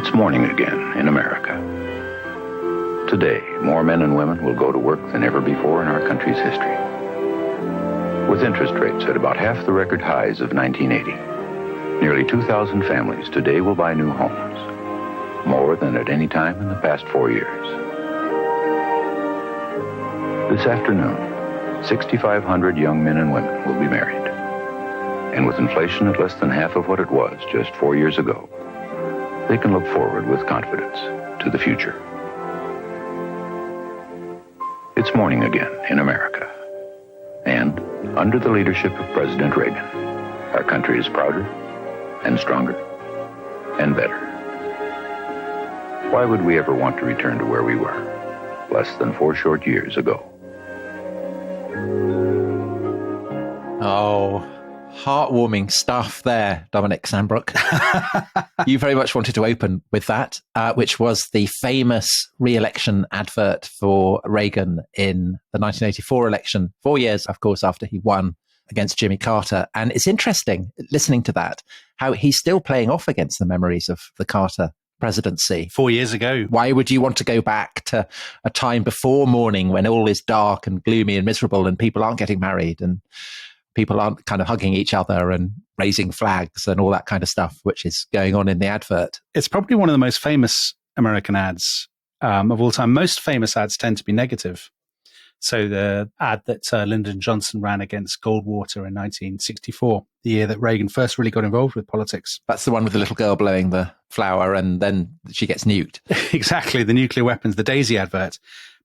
It's morning again in America. Today, more men and women will go to work than ever before in our country's history. With interest rates at about half the record highs of 1980, nearly 2,000 families today will buy new homes, more than at any time in the past 4 years. This afternoon, 6,500 young men and women will be married. And with inflation at less than half of what it was just 4 years ago, they can look forward with confidence to the future. It's morning again in America. And under the leadership of President Reagan, our country is prouder and stronger and better. Why would we ever want to return to where we were less than 4 short years ago? Oh, heartwarming stuff there, Dominic Sandbrook. You very much wanted to open with that, which was the famous re-election advert for Reagan in the 1984 election, 4 years, of course, after he won against Jimmy Carter. And it's interesting, listening to that, how he's still playing off against the memories of the Carter presidency. 4 years ago. Why would you want to go back to a time before morning when all is dark and gloomy and miserable and people aren't getting married and people aren't kind of hugging each other and raising flags and all that kind of stuff, which is going on in the advert? It's probably one of the most famous American ads of all time. Most famous ads tend to be negative. So the ad that Lyndon Johnson ran against Goldwater in 1964, the year that Reagan first really got involved with politics. That's the one with the little girl blowing the flower and then she gets nuked. Exactly, the nuclear weapons, the Daisy advert.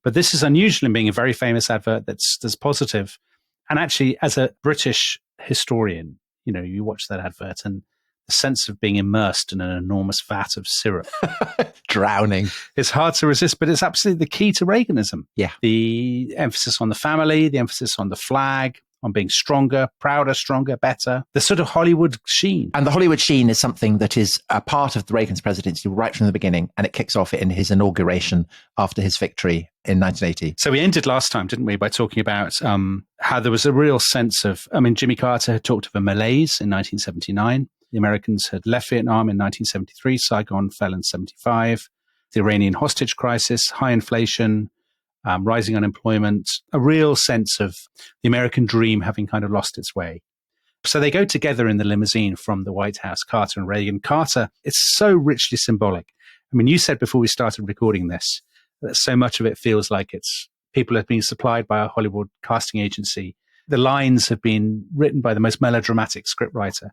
But this is unusual in being a very famous advert that's positive. And actually, as a British historian, you know, you watch that advert and the sense of being immersed in an enormous vat of syrup. Drowning. It's hard to resist, but it's absolutely the key to Reaganism. Yeah. The emphasis on the family, the emphasis on the flag, on being stronger, prouder, stronger, better. The sort of Hollywood sheen. And the Hollywood sheen is something that is a part of the Reagan's presidency right from the beginning, and it kicks off in his inauguration after his victory in 1980. So we ended last time, didn't we, by talking about how there was a real sense of, I mean, Jimmy Carter had talked of a malaise in 1979. The Americans had left Vietnam in 1973. Saigon fell in 75. The Iranian hostage crisis, high inflation, rising unemployment, a real sense of the American dream having kind of lost its way. So they go together in the limousine from the White House, Carter and Reagan. Carter, it's so richly symbolic. I mean, you said before we started recording this that so much of it feels like it's people have been supplied by a Hollywood casting agency. The lines have been written by the most melodramatic scriptwriter.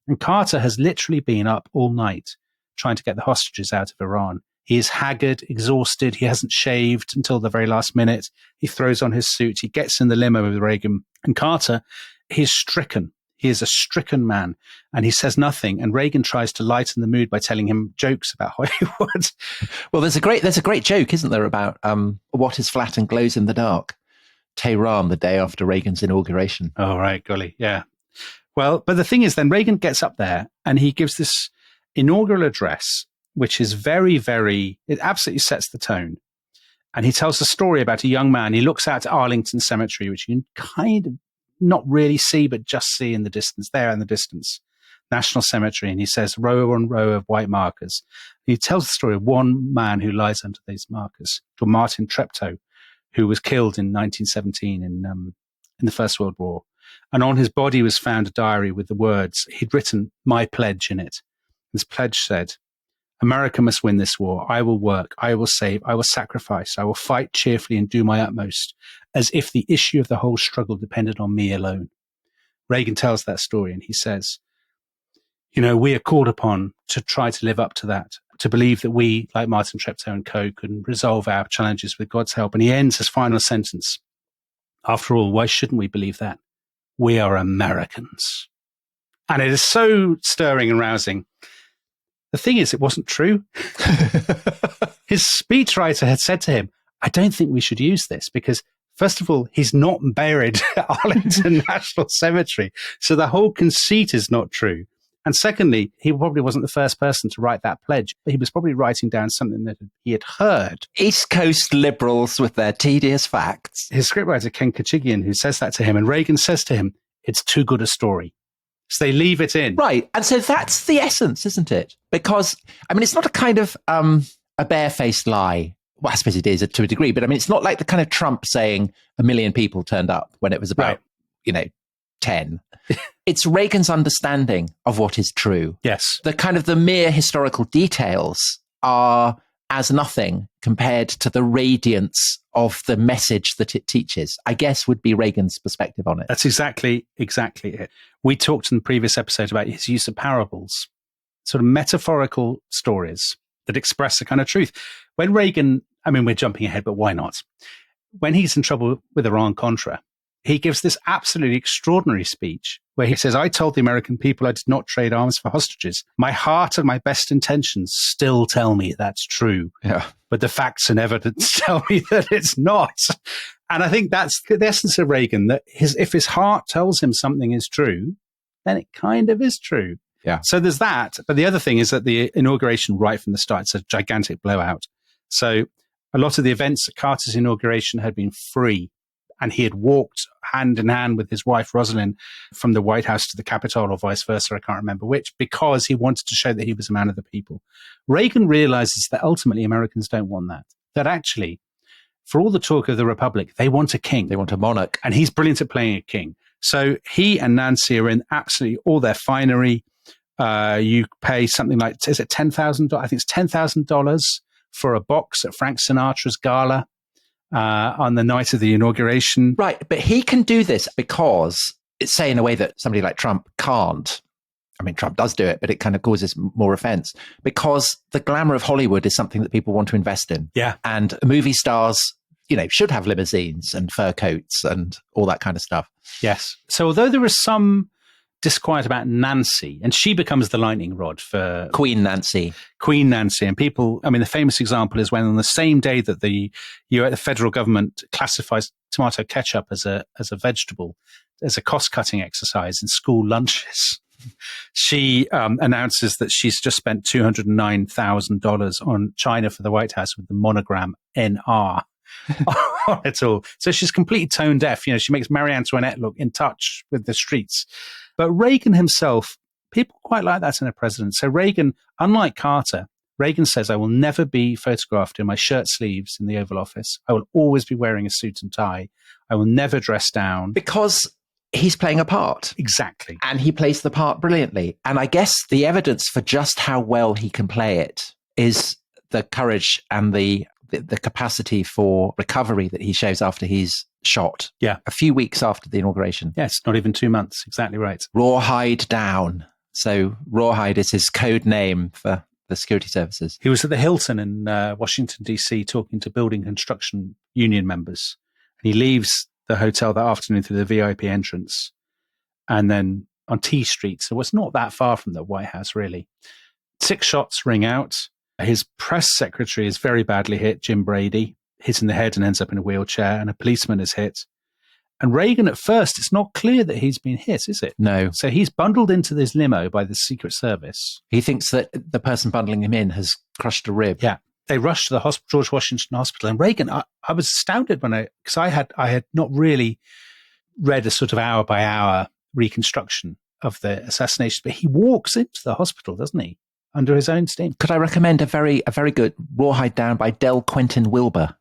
And Carter has literally been up all night trying to get the hostages out of Iran. He is haggard, exhausted. He hasn't shaved until the very last minute. He throws on his suit. He gets in the limo with Reagan. And Carter, he's stricken. He is a stricken man. And he says nothing. And Reagan tries to lighten the mood by telling him jokes about Hollywood. Well, there's a great joke, isn't there, about what is flat and glows in the dark? Tehran, the day after Reagan's inauguration. Oh, right. Golly. Yeah. Well, but the thing is, then Reagan gets up there and he gives this inaugural address, which is very, very, it absolutely sets the tone. And he tells a story about a young man. He looks out to Arlington Cemetery, which you can kind of not really see, but just see in the distance, there in the distance, National Cemetery. And he says, row on row of white markers. He tells the story of one man who lies under these markers, to Martin Treptow, who was killed in 1917 in the First World War. And on his body was found a diary with the words, he'd written, "My pledge" in it. This pledge said, "America must win this war. I will work. I will save. I will sacrifice. I will fight cheerfully and do my utmost, as if the issue of the whole struggle depended on me alone." Reagan tells that story and he says, you know, we are called upon to try to live up to that, to believe that we, like Martin Treptow and co., can resolve our challenges with God's help. And he ends his final sentence. After all, why shouldn't we believe that? We are Americans. And it is so stirring and rousing. The thing is, it wasn't true. His speechwriter had said to him, I don't think we should use this because, first of all, he's not buried at Arlington National Cemetery. So the whole conceit is not true. And secondly, he probably wasn't the first person to write that pledge. He was probably writing down something that he had heard. East Coast liberals with their tedious facts. His scriptwriter, Ken Kachigian, who says that to him, and Reagan says to him, it's too good a story. So they leave it in. Right. And so that's the essence, isn't it? Because, I mean, it's not a kind of a barefaced lie. Well, I suppose it is to a degree, but I mean, it's not like the kind of Trump saying 1 million people turned up when it was about, 10. It's Reagan's understanding of what is true. Yes. The kind of the mere historical details are as nothing compared to the radiance of the message that it teaches, I guess would be Reagan's perspective on it. That's exactly it. We talked in the previous episode about his use of parables, sort of metaphorical stories that express the kind of truth. When Reagan, I mean, we're jumping ahead, but why not? When he's in trouble with Iran-Contra, he gives this absolutely extraordinary speech where he says, I told the American people I did not trade arms for hostages. My heart and my best intentions still tell me that's true. Yeah. But the facts and evidence tell me that it's not. And I think that's the essence of Reagan, that if his heart tells him something is true, then it kind of is true. Yeah. So there's that. But the other thing is that the inauguration right from the start, it's a gigantic blowout. So a lot of the events at Carter's inauguration had been free. And he had walked hand in hand with his wife, Rosalind, from the White House to the Capitol or vice versa. I can't remember which, because he wanted to show that he was a man of the people. Reagan realizes that ultimately Americans don't want that. That actually, for all the talk of the Republic, they want a king. They want a monarch. And he's brilliant at playing a king. So he and Nancy are in absolutely all their finery. You pay something like, is it $10,000? I think it's $10,000 for a box at Frank Sinatra's gala. On the night of the inauguration. Right. But he can do this because it's say in a way that somebody like Trump can't. I mean, Trump does do it, but it kind of causes more offense because the glamour of Hollywood is something that people want to invest in. Yeah. And movie stars, should have limousines and fur coats and all that kind of stuff. Yes. So although there is some disquiet about Nancy, and she becomes the lightning rod for Queen Nancy. And people, I mean, the famous example is when on the same day that the federal government classifies tomato ketchup as a vegetable, as a cost-cutting exercise in school lunches, she announces that she's just spent $209,000 on China for the White House with the monogram NR. on it all. So she's completely tone deaf. She makes Marie Antoinette look in touch with the streets. But Reagan himself, people quite like that in a president. So Reagan, unlike Carter, Reagan says, I will never be photographed in my shirt sleeves in the Oval Office. I will always be wearing a suit and tie. I will never dress down. Because he's playing a part. Exactly. And he plays the part brilliantly. And I guess the evidence for just how well he can play it is the courage and the capacity for recovery that he shows after he's shot. Yeah. A few weeks after the inauguration. Yes, not even 2 months. Exactly right. Rawhide down. So Rawhide is his code name for the security services. He was at the Hilton in Washington, D.C., talking to building construction union members. And he leaves the hotel that afternoon through the VIP entrance and then on T Street. So it's not that far from the White House, really. 6 shots ring out. His press secretary is very badly hit, Jim Brady, hit in the head and ends up in a wheelchair, and a policeman is hit. And Reagan, at first, it's not clear that he's been hit, is it? No. So he's bundled into this limo by the Secret Service. He thinks that the person bundling him in has crushed a rib. Yeah. They rushed to the George Washington Hospital. And Reagan, I was astounded because I had not really read a sort of hour-by-hour reconstruction of the assassination, but he walks into the hospital, doesn't he? Under his own steam. Could I recommend a very good Rawhide Down by Del Quentin Wilbur,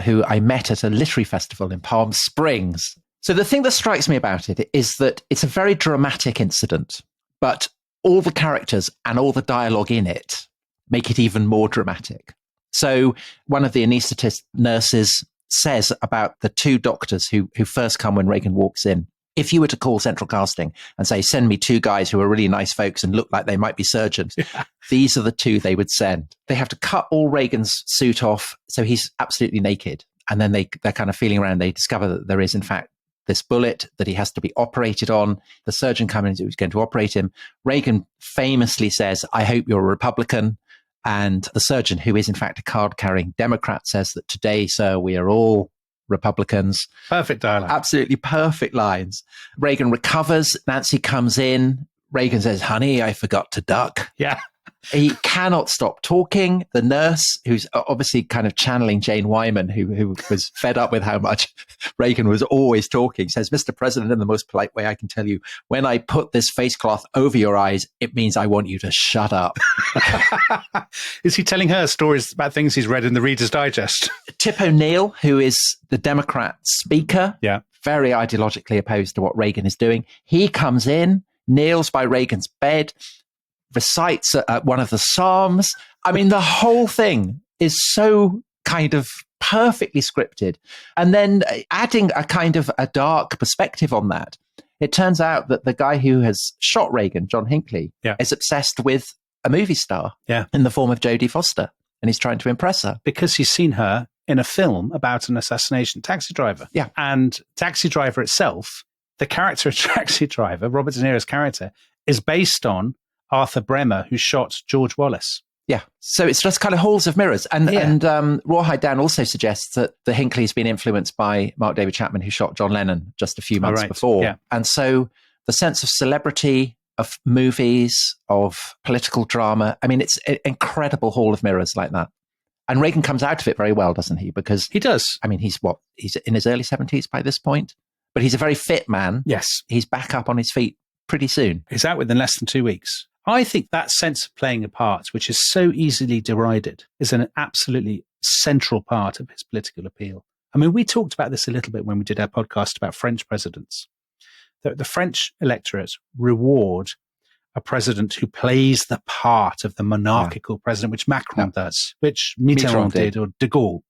who I met at a literary festival in Palm Springs. So the thing that strikes me about it is that it's a very dramatic incident, but all the characters and all the dialogue in it make it even more dramatic. So one of the anaesthetist nurses says about the 2 doctors who first come when Reagan walks in, if you were to call central casting and say, send me 2 guys who are really nice folks and look like they might be surgeons, these are the 2 they would send. They have to cut all Reagan's suit off, so he's absolutely naked. And then they're kind of feeling around. They discover that there is, in fact, this bullet that he has to be operated on. The surgeon comes in who's going to operate him. Reagan famously says, I hope you're a Republican. And the surgeon, who is, in fact, a card-carrying Democrat, says that today, sir, we are all Republicans. Perfect dialogue. Absolutely perfect lines. Reagan recovers. Nancy comes in. Reagan says, honey, I forgot to duck. Yeah. He cannot stop talking. The nurse, who's obviously kind of channeling Jane Wyman, who was fed up with how much Reagan was always talking, says, "Mr. President, in the most polite way I can tell you, when I put this face cloth over your eyes, it means I want you to shut up." Is he telling her stories about things he's read in the Reader's Digest? Tip O'Neill, who is the Democrat speaker, very ideologically opposed to what Reagan is doing, he comes in, kneels by Reagan's bed, recites one of the Psalms. I mean, the whole thing is so kind of perfectly scripted. And then adding a kind of a dark perspective on that, it turns out that the guy who has shot Reagan, John Hinckley, is obsessed with a movie star in the form of Jodie Foster. And he's trying to impress her. Because he's seen her in a film about an assassination, Taxi Driver. Yeah. And Taxi Driver itself, the character of Taxi Driver, Robert De Niro's character, is based on Arthur Bremer, who shot George Wallace. Yeah. So it's just kind of halls of mirrors. And Rawhide Dan also suggests that the Hinckley's been influenced by Mark David Chapman, who shot John Lennon just a few months before. Yeah. And so the sense of celebrity, of movies, of political drama, I mean, it's an incredible hall of mirrors like that. And Reagan comes out of it very well, doesn't he? Because he does. I mean, he's in his early 70s by this point, but he's a very fit man. Yes. He's back up on his feet pretty soon. He's out within less than 2 weeks. I think that sense of playing a part, which is so easily derided, is an absolutely central part of his political appeal. I mean, we talked about this a little bit when we did our podcast about French presidents. The French electorate reward a president who plays the part of the monarchical president, which Macron does, which Mitterrand did, or de Gaulle.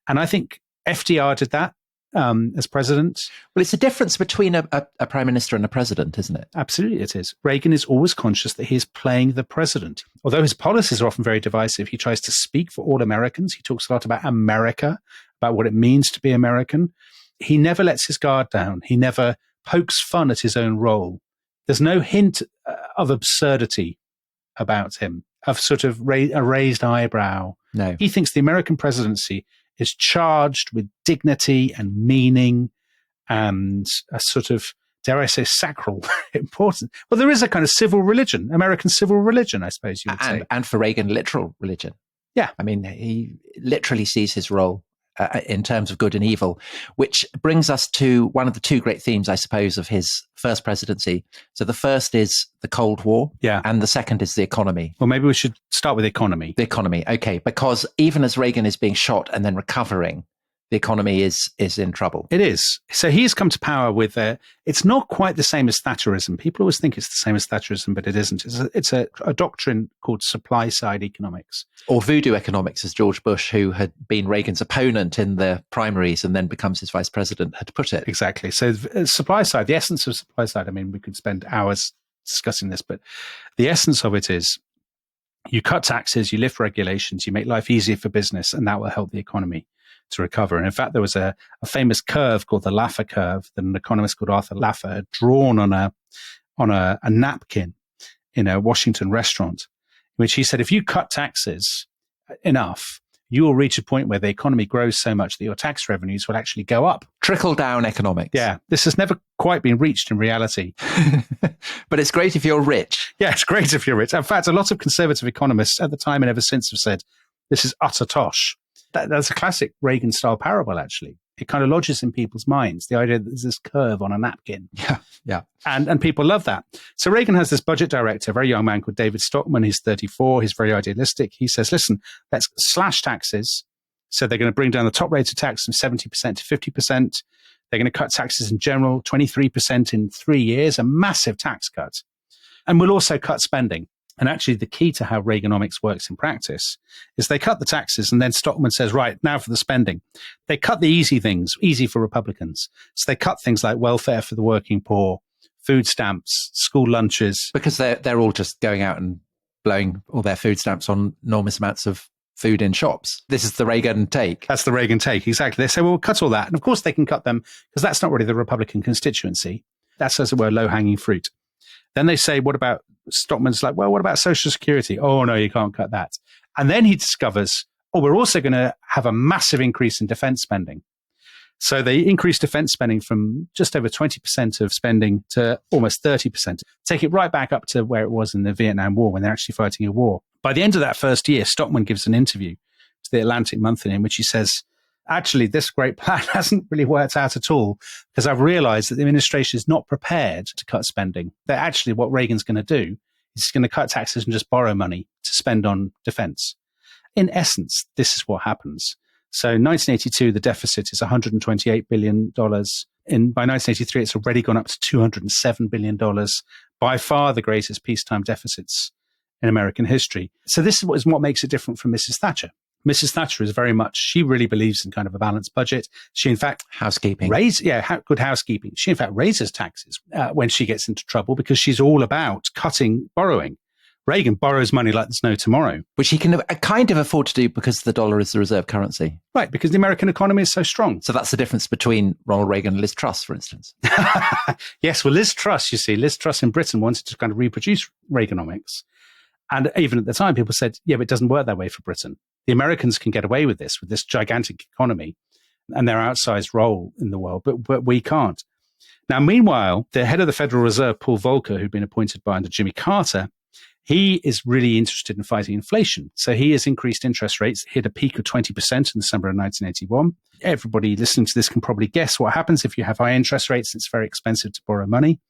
And I think FDR did that as president. Well, it's a difference between a prime minister and a president, isn't it? Absolutely it is. Reagan is always conscious that he's playing the president. Although his policies are often very divisive, he tries to speak for all Americans. He talks a lot about America, about what it means to be American. He never lets his guard down. He never pokes fun at his own role. There's no hint of absurdity about him, of sort of a raised eyebrow. No. He thinks the American presidency is charged with dignity and meaning and a sort of, dare I say, sacral importance. Well, there is a kind of civil religion, American civil religion, I suppose you would say. And for Reagan, literal religion. Yeah. I mean, he literally sees his role in terms of good and evil, which brings us to one of the two great themes, I suppose, of his first presidency. So the first is the Cold War, and the second is the economy. Well, maybe we should start with the economy. The economy, okay, because even as Reagan is being shot and then recovering, the economy is in trouble. It is. So he's come to power with it's not quite the same as Thatcherism. People always think it's the same as Thatcherism, but it isn't. It's a doctrine called supply side economics. Or voodoo economics, as George Bush, who had been Reagan's opponent in the primaries and then becomes his vice president, had put it. Exactly. So supply side, the essence of supply side, I mean, we could spend hours discussing this, but the essence of it is you cut taxes, you lift regulations, you make life easier for business, and that will help the economy to recover. And in fact, there was a famous curve called the Laffer curve that an economist called Arthur Laffer had drawn on a napkin in a Washington restaurant, in which he said, if you cut taxes enough, you will reach a point where the economy grows so much that your tax revenues will actually go up. Trickle down economics. Yeah. This has never quite been reached in reality. But it's great if you're rich. Yeah, it's great if you're rich. In fact, a lot of conservative economists at the time and ever since have said, this is utter tosh. That's a classic Reagan-style parable, actually. It kind of lodges in people's minds, the idea that there's this curve on a napkin. Yeah. And people love that. So Reagan has this budget director, a very young man called David Stockman. He's 34. He's very idealistic. He says, listen, let's slash taxes. So they're going to bring down the top rate of tax from 70% to 50%. They're going to cut taxes in general, 23% in 3 years, a massive tax cut. And we'll also cut spending. And actually, the key to how Reaganomics works in practice is they cut the taxes and then Stockman says, right, now for the spending. They cut the easy things, easy for Republicans. So they cut things like welfare for the working poor, food stamps, school lunches. Because they're all just going out and blowing all their food stamps on enormous amounts of food in shops. This is the Reagan take. That's the Reagan take, exactly. They say, well, we'll cut all that. And of course they can cut them because that's not really the Republican constituency. That's, as it were, low-hanging fruit. Then they say, what about, Stockman's like, well, what about Social Security? Oh, no, you can't cut that. And then he discovers, we're also going to have a massive increase in defense spending. So they increased defense spending from just over 20% of spending to almost 30%. Take it right back up to where it was in the Vietnam War when they're actually fighting a war. By the end of that first year, Stockman gives an interview to the Atlantic Monthly in which he says, actually, this great plan hasn't really worked out at all because I've realized that the administration is not prepared to cut spending. That actually what Reagan's going to do is going to cut taxes and just borrow money to spend on defense. In essence, this is what happens. So 1982, the deficit is $128 billion. By 1983, it's already gone up to $207 billion, by far the greatest peacetime deficits in American history. So this is what makes it different from Mrs. Thatcher. Mrs. Thatcher is very much, she really believes in kind of a balanced budget. She, in fact, housekeeping. Good housekeeping. She, in fact, raises taxes when she gets into trouble because she's all about cutting borrowing. Reagan borrows money like there's no tomorrow. Which he can kind of afford to do because the dollar is the reserve currency. Right, because the American economy is so strong. So that's the difference between Ronald Reagan and Liz Truss, for instance. Yes, well, Liz Truss in Britain wanted to kind of reproduce Reaganomics. And even at the time, people said, yeah, but it doesn't work that way for Britain. The Americans can get away with this gigantic economy and their outsized role in the world, but we can't. Now, meanwhile, the head of the Federal Reserve, Paul Volcker, who'd been appointed by under Jimmy Carter, he is really interested in fighting inflation. So he has increased interest rates, hit a peak of 20% in December of 1981. Everybody listening to this can probably guess what happens if you have high interest rates. It's very expensive to borrow money.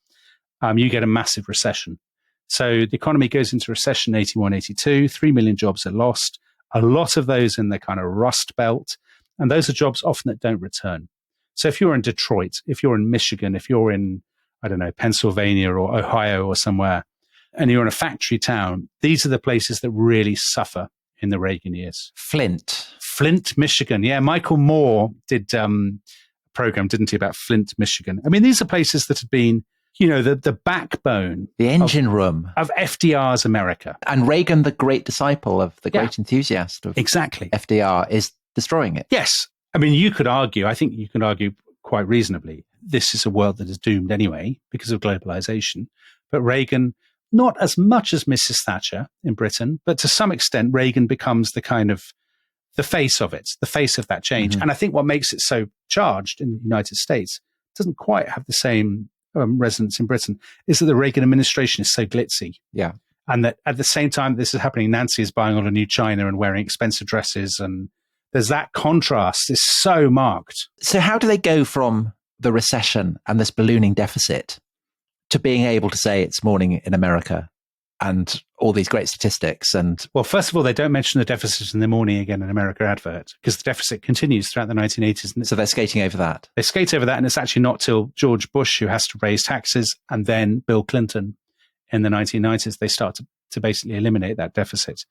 You get a massive recession. So the economy goes into recession 81, 82, 3 million jobs are lost. A lot of those in the kind of Rust Belt. And those are jobs often that don't return. So if you're in Detroit, if you're in Michigan, if you're in, I don't know, Pennsylvania or Ohio or somewhere, and you're in a factory town, these are the places that really suffer in the Reagan years. Flint, Michigan. Yeah, Michael Moore did a program, didn't he, about Flint, Michigan. I mean, these are places that have been, the backbone. The engine room. Of FDR's America. And Reagan, the great disciple of the great enthusiast of exactly. FDR, is destroying it. Yes. I mean, I think you can argue quite reasonably, this is a world that is doomed anyway because of globalization. But Reagan, not as much as Mrs. Thatcher in Britain, but to some extent, Reagan becomes the kind of the face of it, the face of that change. Mm-hmm. And I think what makes it so charged in the United States doesn't quite have the same resonance in Britain, is that the Reagan administration is so glitzy. Yeah. And that at the same time this is happening, Nancy is buying all a new china and wearing expensive dresses. And there's that contrast is so marked. So how do they go from the recession and this ballooning deficit to being able to say it's morning in America and all these great statistics? And well, first of all, they don't mention the deficit in the morning again in America advert because the deficit continues throughout the 1980s. So they're skating over that. They skate over that, and it's actually not till George Bush who has to raise taxes and then Bill Clinton in the 1990s, they start to basically eliminate that deficit.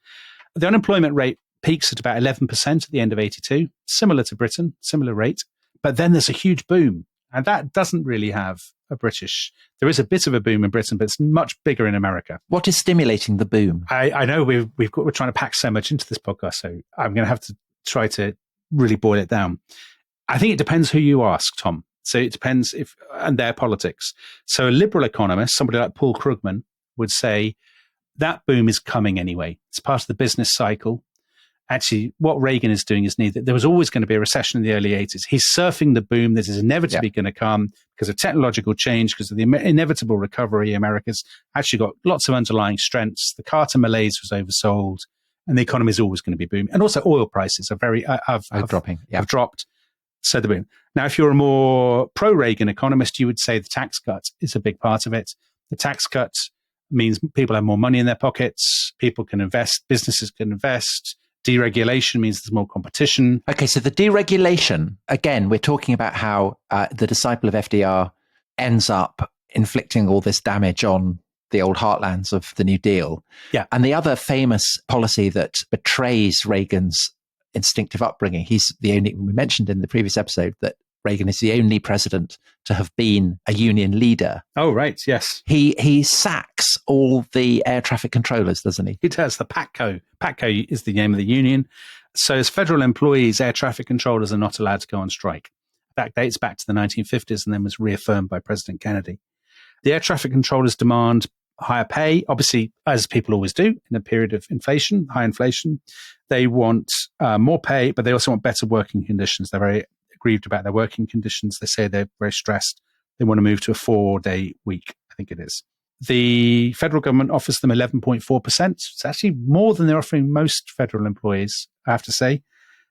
The unemployment rate peaks at about 11% at the end of 82, similar to Britain, similar rate. But then there's a huge boom. And that doesn't really have there is a bit of a boom in Britain, but it's much bigger in America. What is stimulating the boom? I know we're trying to pack so much into this podcast, so I'm going to have to try to really boil it down. I think it depends who you ask, Tom. So it depends and their politics. So a liberal economist, somebody like Paul Krugman, would say that boom is coming anyway. It's part of the business cycle. Actually, what Reagan is doing is neither. There was always going to be a recession in the early 80s. He's surfing the boom that is inevitably going to come because of technological change, because of the inevitable recovery. America's actually got lots of underlying strengths. The Carter malaise was oversold, and the economy is always going to be booming. And also oil prices are have dropped. So the boom. Now, if you're a more pro-Reagan economist, you would say the tax cut is a big part of it. The tax cut means people have more money in their pockets. People can invest. Businesses can invest. Deregulation means there's more competition. Okay, so the deregulation, again, we're talking about how the disciple of FDR ends up inflicting all this damage on the old heartlands of the New Deal. Yeah. And the other famous policy that betrays Reagan's instinctive upbringing, we mentioned in the previous episode that Reagan is the only president to have been a union leader. Oh, right, yes. He sacks all the air traffic controllers, doesn't he? He does, the PATCO. PATCO is the name of the union. So as federal employees, air traffic controllers are not allowed to go on strike. That dates back to the 1950s and then was reaffirmed by President Kennedy. The air traffic controllers demand higher pay, obviously, as people always do in a period of high inflation. They want more pay, but they also want better working conditions. They're very grieved about their working conditions. They say they're very stressed. They want to move to a 4-day week, I think it is. The federal government offers them 11.4%. It's actually more than they're offering most federal employees, I have to say.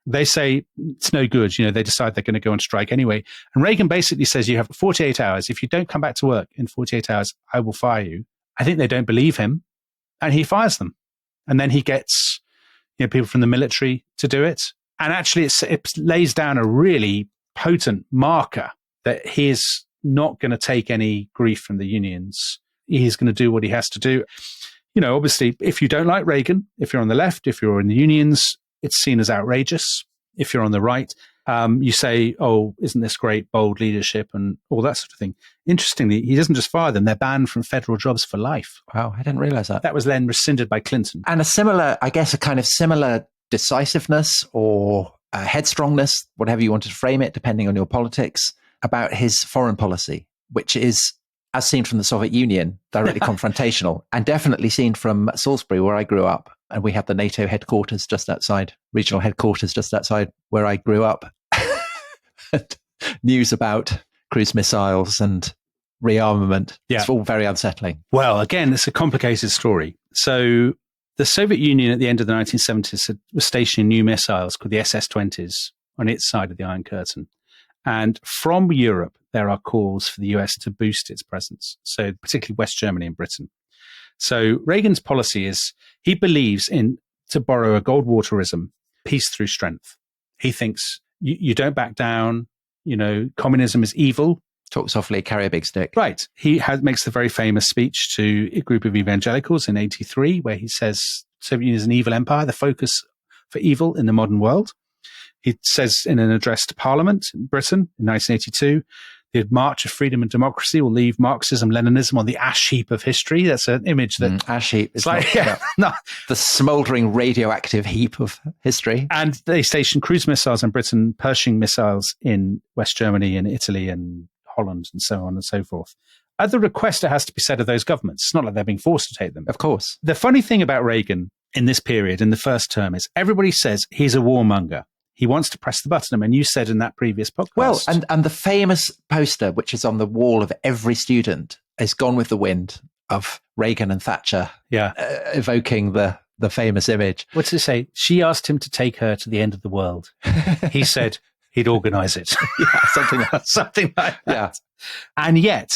They say it's no good. They decide they're going to go on strike anyway. And Reagan basically says you have 48 hours. If you don't come back to work in 48 hours, I will fire you. I think they don't believe him, and he fires them. And then he gets people from the military to do it. And actually, it lays down a really potent marker that he is not going to take any grief from the unions. He's going to do what he has to do. Obviously, if you don't like Reagan, if you're on the left, if you're in the unions, it's seen as outrageous. If you're on the right, you say, oh, isn't this great, bold leadership and all that sort of thing. Interestingly, he doesn't just fire them. They're banned from federal jobs for life. Wow, I didn't realize that. That was then rescinded by Clinton. And a kind of similar decisiveness or headstrongness, whatever you wanted to frame it, depending on your politics, about his foreign policy, which is, as seen from the Soviet Union, directly confrontational, and definitely seen from Salisbury, where I grew up. And we had the NATO headquarters just outside, regional headquarters just outside where I grew up. News about cruise missiles and rearmament. Yeah. It's all very unsettling. Well, again, it's a complicated story. So the Soviet Union at the end of the 1970s was stationing new missiles called the SS-20s on its side of the Iron Curtain. And from Europe, there are calls for the US to boost its presence. So particularly West Germany and Britain. So Reagan's policy is he believes in, to borrow a Goldwaterism, peace through strength. He thinks you don't back down. Communism is evil. Talk softly, carry a big stick. Right. He makes the very famous speech to a group of evangelicals in 1983, where he says Soviet Union is an evil empire, the focus for evil in the modern world. He says in an address to Parliament in Britain in 1982, the March of Freedom and Democracy will leave Marxism, Leninism on the ash heap of history. That's an image that... ash heap. It's like the smouldering radioactive heap of history. And they stationed cruise missiles in Britain, Pershing missiles in West Germany and Italy and Holland and so on and so forth. At the request, it has to be said, of those governments. It's not like they're being forced to take them. Of course. The funny thing about Reagan in this period, in the first term, is everybody says he's a warmonger. He wants to press the button. And you said in that previous podcast. Well, and the famous poster, which is on the wall of every student, is Gone with the Wind of Reagan and Thatcher, evoking the famous image. What's it say? She asked him to take her to the end of the world. He said he'd organize it. Something like that. Yeah. And yet,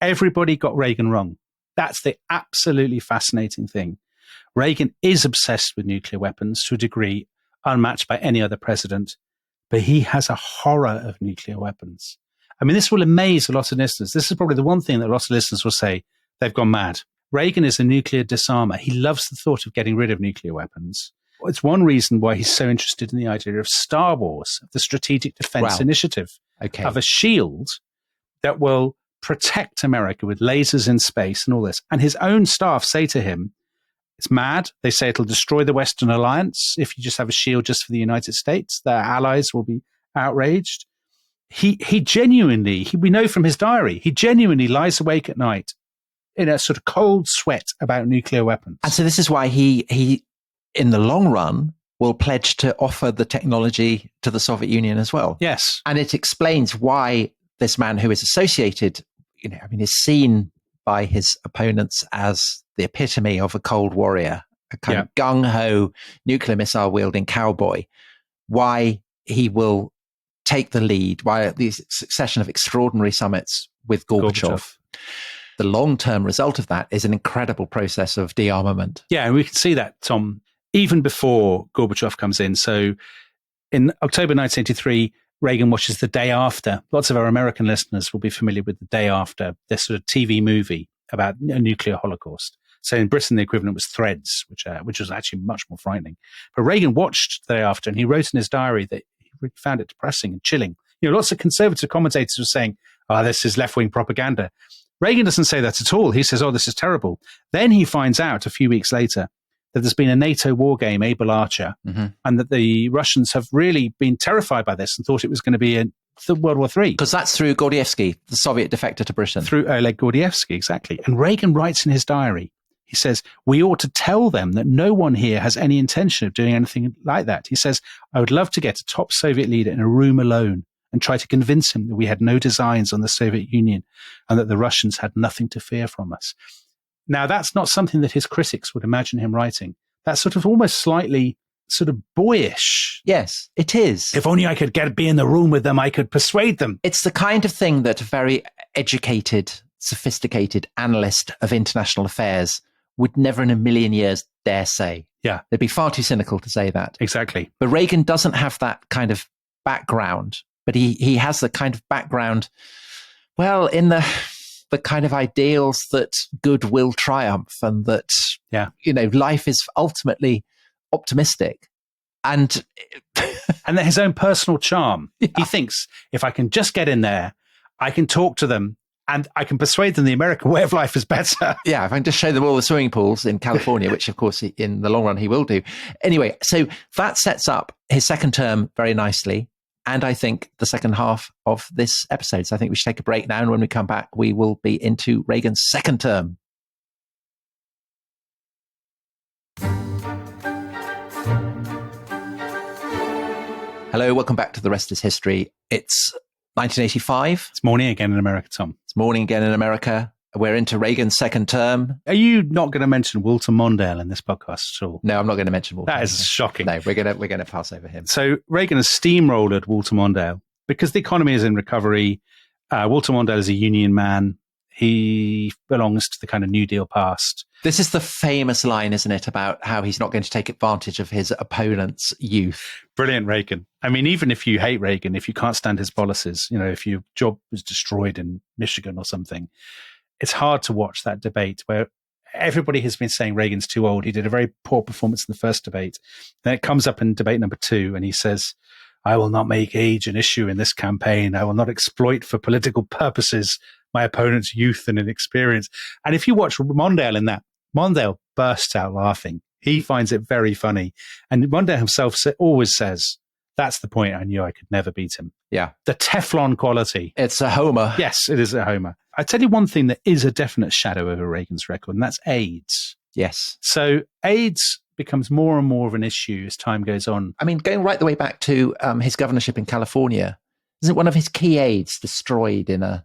everybody got Reagan wrong. That's the absolutely fascinating thing. Reagan is obsessed with nuclear weapons to a degree unmatched by any other president, but he has a horror of nuclear weapons. I mean, this will amaze a lot of listeners. This is probably the one thing that a lot of listeners will say, they've gone mad. Reagan is a nuclear disarmer. He loves the thought of getting rid of nuclear weapons. It's one reason why he's so interested in the idea of Star Wars, the Strategic Defense Initiative, of a shield that will protect America with lasers in space and all this. And his own staff say to him, it's mad. They say it'll destroy the Western alliance if you just have a shield just for the United States. Their allies will be outraged. He genuinely, we know from his diary, he genuinely lies awake at night in a sort of cold sweat about nuclear weapons. And so this is why he in the long run, will pledge to offer the technology to the Soviet Union as well. Yes. And it explains why this man who is associated, is seen by his opponents as the epitome of a Cold Warrior, a kind of gung-ho nuclear missile wielding cowboy, why he will take the lead, why the succession of extraordinary summits with Gorbachev. The long-term result of that is an incredible process of de-armament. Yeah, and we can see that, Tom, even before Gorbachev comes in. So in October 1983, Reagan watches The Day After. Lots of our American listeners will be familiar with The Day After, this sort of TV movie about a nuclear holocaust. So in Britain, the equivalent was Threads, which was actually much more frightening. But Reagan watched The Day After, and he wrote in his diary that he found it depressing and chilling. Lots of conservative commentators were saying, this is left-wing propaganda. Reagan doesn't say that at all. He says, this is terrible. Then he finds out a few weeks later that there's been a NATO war game, Able Archer, and that the Russians have really been terrified by this and thought it was going to be World War III. Because that's through Gordievsky, the Soviet defector to Britain. Through Oleg Gordievsky, exactly. And Reagan writes in his diary, he says, we ought to tell them that no one here has any intention of doing anything like that. He says, I would love to get a top Soviet leader in a room alone and try to convince him that we had no designs on the Soviet Union and that the Russians had nothing to fear from us. Now, that's not something that his critics would imagine him writing. That's sort of almost slightly sort of boyish. Yes, it is. If only I could be in the room with them, I could persuade them. It's the kind of thing that a very educated, sophisticated analyst of international affairs would never in a million years dare say. Yeah. They'd be far too cynical to say that. Exactly. But Reagan doesn't have that kind of background, but he has the kind of background, well, in the kind of ideals that good will triumph and that, life is ultimately optimistic. And and his own personal charm. Yeah. He thinks, if I can just get in there, I can talk to them and I can persuade them the American way of life is better. Yeah, if I can just show them all the swimming pools in California, which of course in the long run he will do. Anyway, so that sets up his second term very nicely. And I think the second half of this episode. So I think we should take a break now. And when we come back, we will be into Reagan's second term. Hello, welcome back to The Rest is History. It's 1985. It's morning again in America, Tom. It's morning again in America. We're into Reagan's second term. Are you not going to mention Walter Mondale in this podcast at all? No, I'm not going to mention Walter. That is shocking. No, we're going to pass over him. So Reagan has steamrolled Walter Mondale because the economy is in recovery. Walter Mondale is a union man. He belongs to the kind of New Deal past. This is the famous line, isn't it, about how he's not going to take advantage of his opponent's youth. Brilliant, Reagan. I mean, even if you hate Reagan, if you can't stand his policies, if your job was destroyed in Michigan or something, it's hard to watch that debate where everybody has been saying Reagan's too old. He did a very poor performance in the first debate. Then it comes up in debate number 2 and he says, I will not make age an issue in this campaign. I will not exploit for political purposes my opponent's youth and inexperience. And if you watch Mondale in that, Mondale bursts out laughing. He finds it very funny. And Mondale himself always says, that's the point. I knew I could never beat him. Yeah. The Teflon quality. It's a homer. Yes, it is a homer. I tell you one thing that is a definite shadow over Reagan's record, and that's AIDS. Yes. So AIDS becomes more and more of an issue as time goes on. I mean, going right the way back to his governorship in California, isn't one of his key aides destroyed in a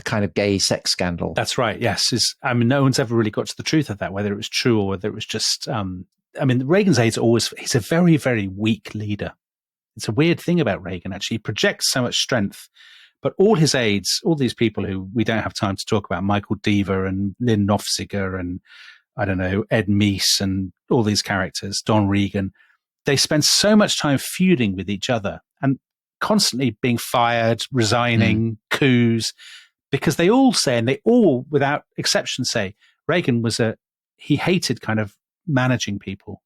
kind of gay sex scandal? That's right, yes. No one's ever really got to the truth of that, whether it was true or whether it was just... Reagan's aides he's a very, very weak leader. It's a weird thing about Reagan, actually. He projects so much strength, but all his aides, all these people who we don't have time to talk about, Michael Deaver and Lynn Nofziger and, I don't know, Ed Meese and all these characters, Don Regan, they spend so much time feuding with each other and constantly being fired, resigning, coups, because they all say, and they all, without exception, say, Reagan he hated kind of managing people.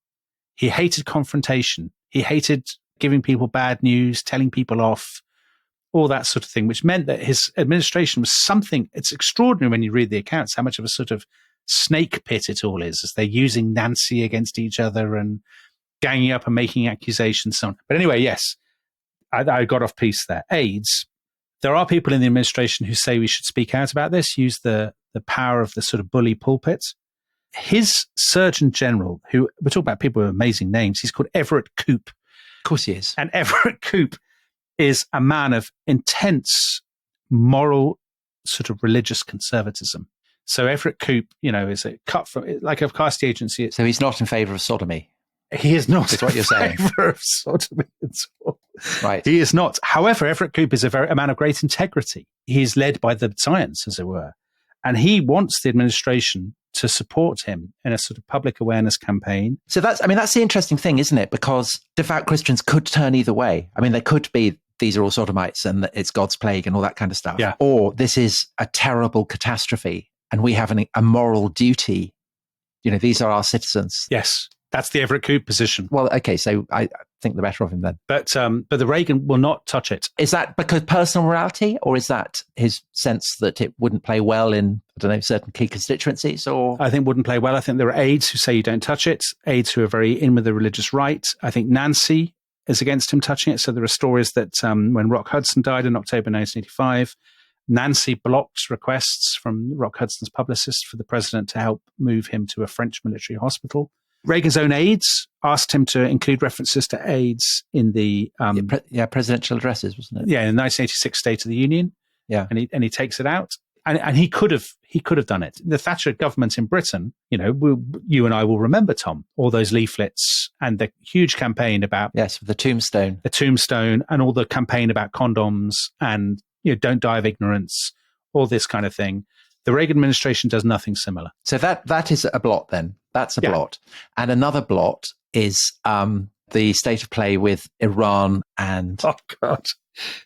He hated confrontation. He hated giving people bad news, telling people off, all that sort of thing, which meant that his administration was something, it's extraordinary when you read the accounts, how much of a sort of snake pit it all is, as they're using Nancy against each other and ganging up and making accusations, so on. But anyway, yes, I got off piece there. AIDS. There are people in the administration who say we should speak out about this, use the power of the sort of bully pulpit. His Surgeon General, who we're talking about people with amazing names, he's called Everett Koop. Of course he is. And Everett Koop is a man of intense moral, sort of religious conservatism. So Everett Koop, is a cut from, like a casting agency. So he's not in favor of sodomy. He is not. That's what you're saying. In favor of sodomy at all. Right. He is not. However, Everett Koop is a man of great integrity. He is led by the science, as it were. And he wants the administration to support him in a sort of public awareness campaign. So that's the interesting thing, isn't it? Because devout Christians could turn either way. I mean, they could be, these are all sodomites and it's God's plague and all that kind of stuff. Yeah. Or this is a terrible catastrophe and we have a moral duty. These are our citizens. Yes. That's the Everett Koop position. Well, okay, so I think the better of him then. But the Reagan will not touch it. Is that because personal morality, or is that his sense that it wouldn't play well in, certain key constituencies? Or I think wouldn't play well. I think there are aides who say you don't touch it, aides who are very in with the religious right. I think Nancy is against him touching it. So there are stories that when Rock Hudson died in October 1985, Nancy blocked requests from Rock Hudson's publicist for the president to help move him to a French military hospital. Reagan's own aides asked him to include references to AIDS in the presidential addresses, wasn't it? Yeah, in the 1986 State of the Union. Yeah, and he takes it out, and he could have done it. The Thatcher government in Britain, you and I will remember, Tom, all those leaflets and the huge campaign about the tombstone, and all the campaign about condoms and don't die of ignorance, all this kind of thing. The Reagan administration does nothing similar. So that is a blot then. That's a blot. And another blot is the state of play with Iran and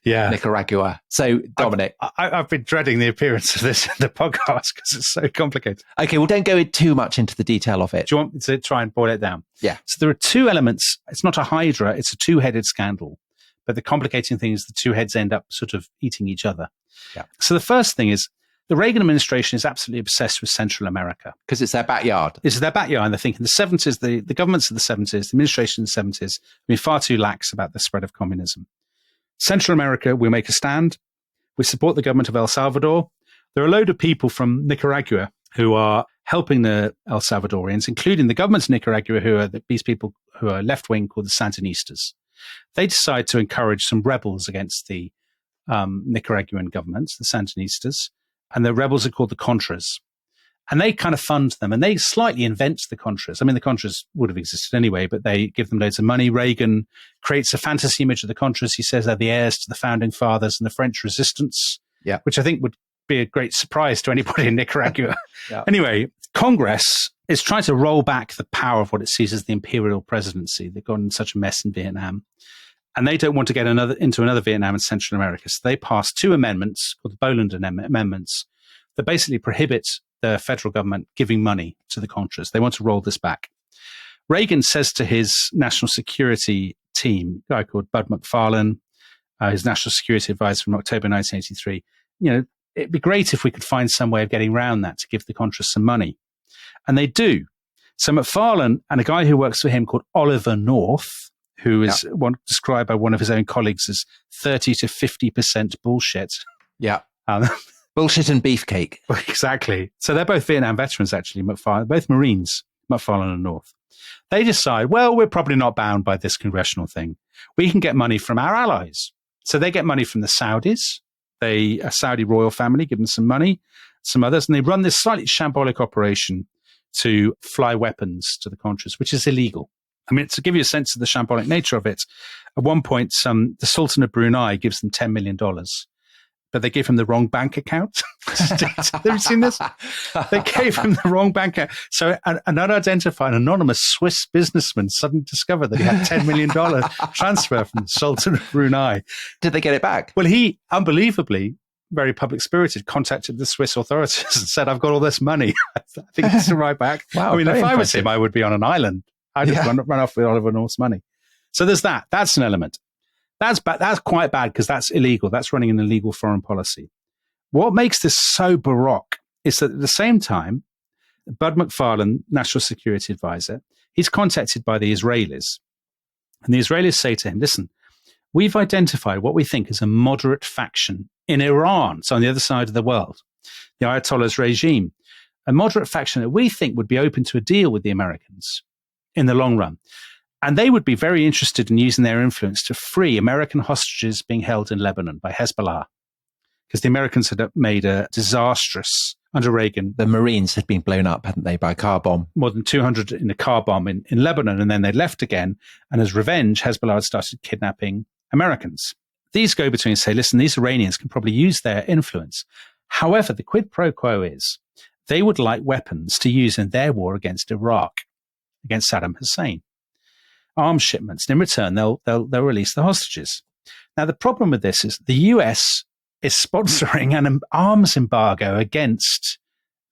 Nicaragua. So, Dominic. I've been dreading the appearance of this in the podcast because it's so complicated. Okay, well, don't go too much into the detail of it. Do you want me to try and boil it down? Yeah. So there are two elements. It's not a hydra, it's a two-headed scandal. But the complicating thing is the two heads end up sort of eating each other. Yeah. So the first thing is, the Reagan administration is absolutely obsessed with Central America. Because it's their backyard. It's their backyard. And they think in the 70s, the governments of the 70s, the administration in the 70s, have been far too lax about the spread of communism. Central America, we make a stand. We support the government of El Salvador. There are a load of people from Nicaragua who are helping the El Salvadorians, including the government of Nicaragua, who are these people who are left-wing called the Sandinistas. They decide to encourage some rebels against the Nicaraguan government, the Sandinistas. And the rebels are called the Contras. And they kind of fund them, and they slightly invent the Contras. I mean, the Contras would have existed anyway, but they give them loads of money. Reagan creates a fantasy image of the Contras. He says they're the heirs to the founding fathers and the French resistance, which I think would be a great surprise to anybody in Nicaragua. Anyway, Congress is trying to roll back the power of what it sees as the imperial presidency. They've gotten in such a mess in Vietnam. And they don't want to get into another Vietnam and Central America. So they passed two amendments called the Boland Amendments that basically prohibit the federal government giving money to the Contras. They want to roll this back. Reagan says to his national security team, a guy called Bud McFarlane, his national security advisor from October 1983, it'd be great if we could find some way of getting around that to give the Contras some money. And they do. So McFarlane and a guy who works for him called Oliver North, who is described by one of his own colleagues as 30 to 50% bullshit. Yeah. Bullshit and beefcake. Exactly. So they're both Vietnam veterans, actually, both Marines, McFarlane and North. They decide, well, we're probably not bound by this congressional thing. We can get money from our allies. So they get money from the Saudis. A Saudi royal family give them some money, some others, and they run this slightly shambolic operation to fly weapons to the Contras, which is illegal. I mean, to give you a sense of the shambolic nature of it, at one point, the Sultan of Brunei gives them $10 million, but they gave him the wrong bank account. Have you seen this? They gave him the wrong bank account. So an unidentified, anonymous Swiss businessman suddenly discovered that he had $10 million transfer from the Sultan of Brunei. Did they get it back? Well, he, unbelievably, very public-spirited, contacted the Swiss authorities and said, I've got all this money. I think it's right back. Wow, I mean, if I was him, I would be on an island. I'd just run off with Oliver North's money. So there's that. That's an element. That's quite bad because that's illegal. That's running an illegal foreign policy. What makes this so baroque is that at the same time, Bud McFarlane, National Security Advisor, he's contacted by the Israelis. And the Israelis say to him, listen, we've identified what we think is a moderate faction in Iran, so on the other side of the world, the Ayatollah's regime, a moderate faction that we think would be open to a deal with the Americans in the long run. And they would be very interested in using their influence to free American hostages being held in Lebanon by Hezbollah. Because the Americans had made a disastrous, under Reagan. The Marines had been blown up, hadn't they, by a car bomb? More than 200 in a car bomb in Lebanon. And then they left again. And as revenge, Hezbollah had started kidnapping Americans. These go-betweens say, listen, these Iranians can probably use their influence. However, the quid pro quo is they would like weapons to use in their war against Iraq, against Saddam Hussein. Arms shipments. And in return, they'll release the hostages. Now, the problem with this is the US is sponsoring an arms embargo against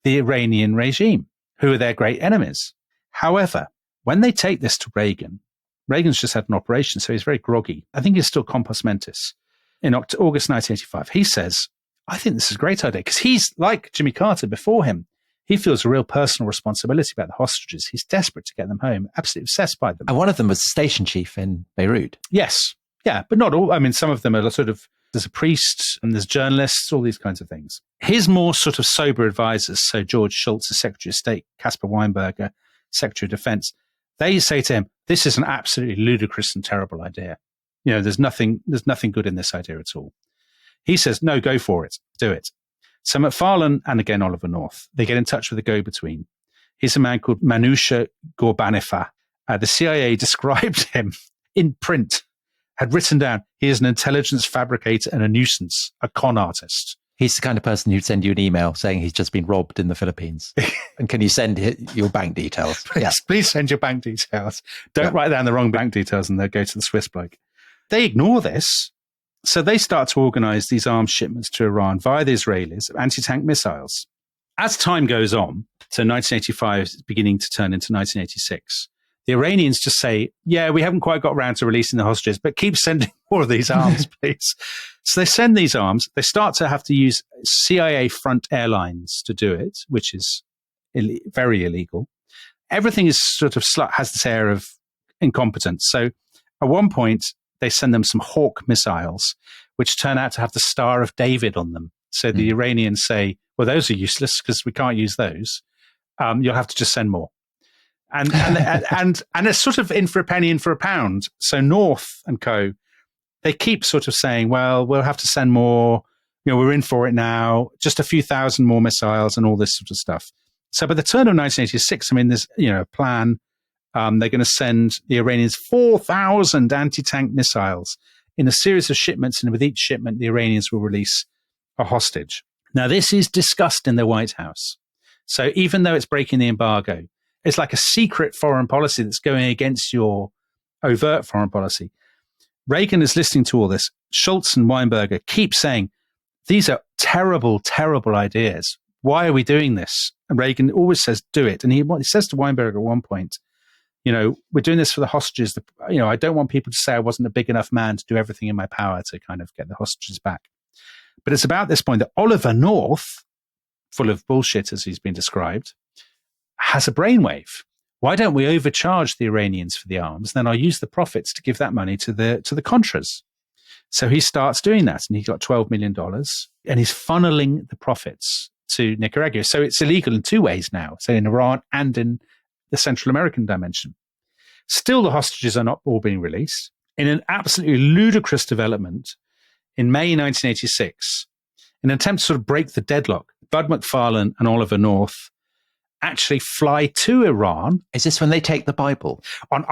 the Iranian regime, who are their great enemies. However, when they take this to Reagan, Reagan's just had an operation, so he's very groggy. I think he's still compos mentis. In August 1985, he says, I think this is a great idea, because he's like Jimmy Carter before him. He feels a real personal responsibility about the hostages. He's desperate to get them home, absolutely obsessed by them. And one of them was station chief in Beirut. Yes. Yeah, but not all. I mean, some of them are sort of, there's a priest and there's journalists, all these kinds of things. His more sort of sober advisors, so George Shultz, the Secretary of State, Caspar Weinberger, Secretary of Defense, They say to him, this is an absolutely ludicrous and terrible idea. There's nothing good in this idea at all. He says, no, go for it. Do it. So McFarlane and again Oliver North, they get in touch with the go-between. He's a man called Manusha Gorbanefa. The CIA described him in print, had written down, he is an intelligence fabricator and a nuisance, a con artist. He's the kind of person who'd send you an email saying he's just been robbed in the Philippines. And can you send your bank details? Please send your bank details. Don't write down the wrong bank details and they'll go to the Swiss bloke. They ignore this. So they start to organize these arms shipments to Iran via the Israelis of anti-tank missiles. As time goes on, so 1985 is beginning to turn into 1986, the Iranians just say, yeah, we haven't quite got around to releasing the hostages, but keep sending more of these arms, please. So they send these arms. They start to have to use CIA front airlines to do it, which is very illegal. Everything is sort of has this air of incompetence. So at one point, they send them some Hawk missiles, which turn out to have the Star of David on them. So the Iranians say, well, those are useless because we can't use those. You'll have to just send more. And it's sort of in for a penny, in for a pound. So North and co, they keep sort of saying, well, we'll have to send more. We're in for it now. Just a few thousand more missiles and all this sort of stuff. So by the turn of 1986, there's a plan. They're going to send the Iranians 4,000 anti-tank missiles in a series of shipments, and with each shipment, the Iranians will release a hostage. Now, this is discussed in the White House. So even though it's breaking the embargo, it's like a secret foreign policy that's going against your overt foreign policy. Reagan is listening to all this. Schultz and Weinberger keep saying, these are terrible, terrible ideas. Why are we doing this? And Reagan always says, do it. And he says to Weinberger at one point, we're doing this for the hostages. I don't want people to say I wasn't a big enough man to do everything in my power to kind of get the hostages back. But it's about this point that Oliver North, full of bullshit as he's been described, has a brainwave. Why don't we overcharge the Iranians for the arms? Then I'll use the profits to give that money to the Contras. So he starts doing that, and he got $12 million, and he's funneling the profits to Nicaragua. So it's illegal in two ways now, so in Iran and in the Central American dimension. Still, the hostages are not all being released. In an absolutely ludicrous development, in May 1986, in an attempt to sort of break the deadlock, Bud McFarlane and Oliver North actually fly to Iran. Is this when they take the Bible? On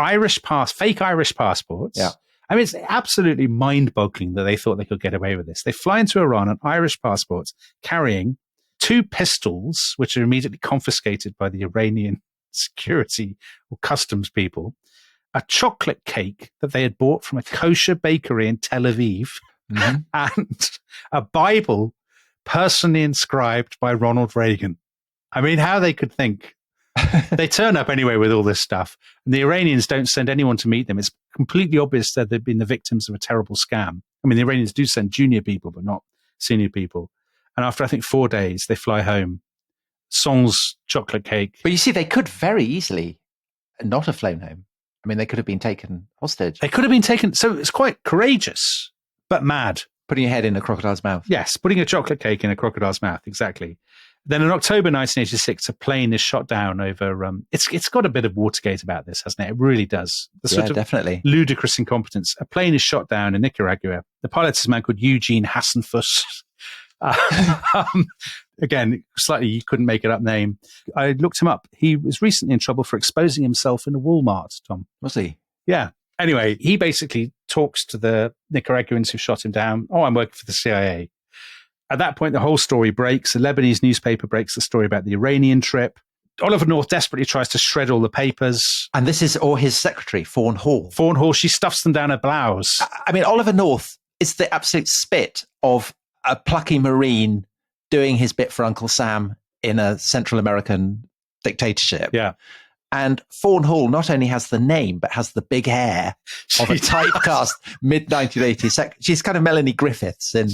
fake Irish passports. Yeah. It's absolutely mind-boggling that they thought they could get away with this. They fly into Iran on Irish passports, carrying 2 pistols, which are immediately confiscated by the Iranian security or customs people, a chocolate cake that they had bought from a kosher bakery in Tel Aviv, and a Bible personally inscribed by Ronald Reagan. How they could think. They turn up anyway with all this stuff, and the Iranians don't send anyone to meet them. It's completely obvious that they've been the victims of a terrible scam. The Iranians do send junior people, but not senior people. And after, I think, 4 days, they fly home. Sans chocolate cake. But you see, they could very easily not have flown home. They could have been taken hostage. They could have been taken. So it's quite courageous, but mad. Putting your head in a crocodile's mouth. Yes, putting a chocolate cake in a crocodile's mouth, exactly. Then in October 1986, a plane is shot down over... It's got a bit of Watergate about this, hasn't it? It really does. The sort of definitely. Ludicrous incompetence. A plane is shot down in Nicaragua. The pilot is a man called Eugene Hassenfuss. Again, slightly, you couldn't make it up name. I looked him up. He was recently in trouble for exposing himself in a Walmart, Tom. Was he? Yeah. Anyway, he basically talks to the Nicaraguans who shot him down. Oh, I'm working for the CIA. At that point, the whole story breaks. The Lebanese newspaper breaks the story about the Iranian trip. Oliver North desperately tries to shred all the papers. And this is or his secretary, Fawn Hall. Fawn Hall, she stuffs them down her blouse. Oliver North is the absolute spit of a plucky Marine doing his bit for Uncle Sam in a Central American dictatorship. Yeah. And Fawn Hall not only has the name, but has the big hair of a typecast mid-1980s. She's kind of Melanie Griffiths in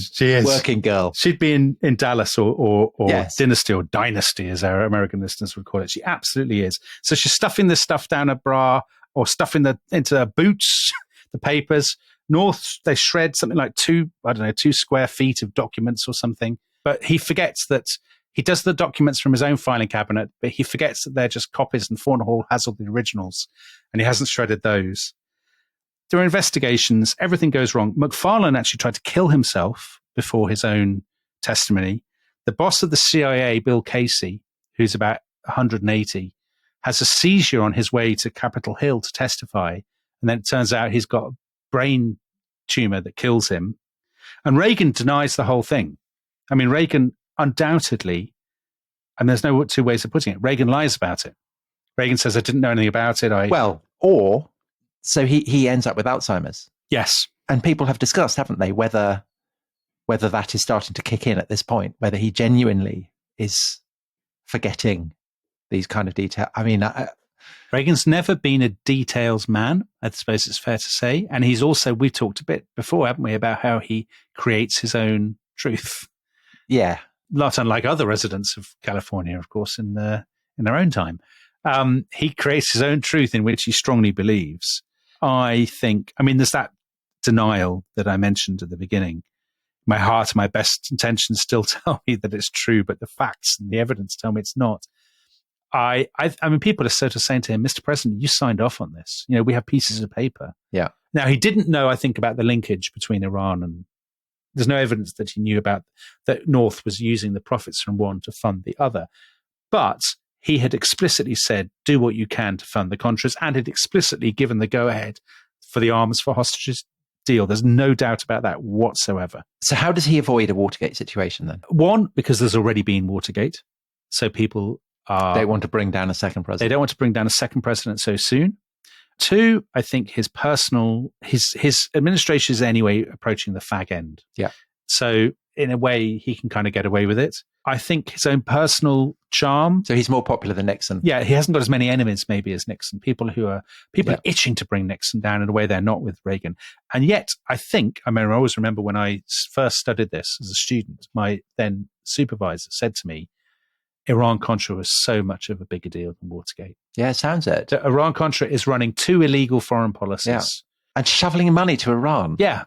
Working Girl. She'd be in Dallas or yes. Dynasty, or Dynasty, as our American listeners would call it. She absolutely is. So she's stuffing this stuff down her bra or stuffing into her boots, the papers. North, they shred something like 2 square feet of documents or something. But he forgets that He does the documents from his own filing cabinet, but he forgets that they're just copies and Thornhall has all the originals, and he hasn't shredded those. There are investigations. Everything goes wrong. McFarlane actually tried to kill himself before his own testimony. The boss of the CIA, Bill Casey, who's about 180, has a seizure on his way to Capitol Hill to testify. And then it turns out he's got a brain tumor that kills him. And Reagan denies the whole thing. I mean, Reagan undoubtedly, and there's no two ways of putting it, Reagan lies about it. Reagan says, I didn't know anything about it. So he ends up with Alzheimer's. Yes. And people have discussed, haven't they, whether that is starting to kick in at this point, whether he genuinely is forgetting these kind of details. I mean, Reagan's never been a details man, I suppose it's fair to say. And he's also, we've talked a bit before, haven't we, about how he creates his own truth. Yeah. Not unlike other residents of California, of course, in their own time. He creates his own truth in which he strongly believes. I think, I mean, there's that denial that I mentioned at the beginning. My heart and my best intentions still tell me that it's true, but the facts and the evidence tell me it's not. I mean, people are sort of saying to him, Mr. President, you signed off on this. You know, we have pieces of paper. Yeah. Now, he didn't know, I think, about the linkage between Iran and there's no evidence that he knew about that North was using the profits from one to fund the other. But he had explicitly said, do what you can to fund the Contras, and had explicitly given the go-ahead for the arms for hostages deal. There's no doubt about that whatsoever. So how does he avoid a Watergate situation then? One, because there's already been Watergate. So people they want to bring down a second president. They don't want to bring down a second president so soon. Two, I think his administration is anyway approaching the fag end. Yeah. So in a way, he can kind of get away with it. I think his own personal charm. So he's more popular than Nixon. Yeah, he hasn't got as many enemies maybe as Nixon. People are itching to bring Nixon down in a way they're not with Reagan. And yet, I always remember when I first studied this as a student, my then supervisor said to me, Iran-Contra was so much of a bigger deal than Watergate. Yeah, it sounds it. So Iran-Contra is running two illegal foreign policies. Yeah. And shoveling money to Iran. Yeah.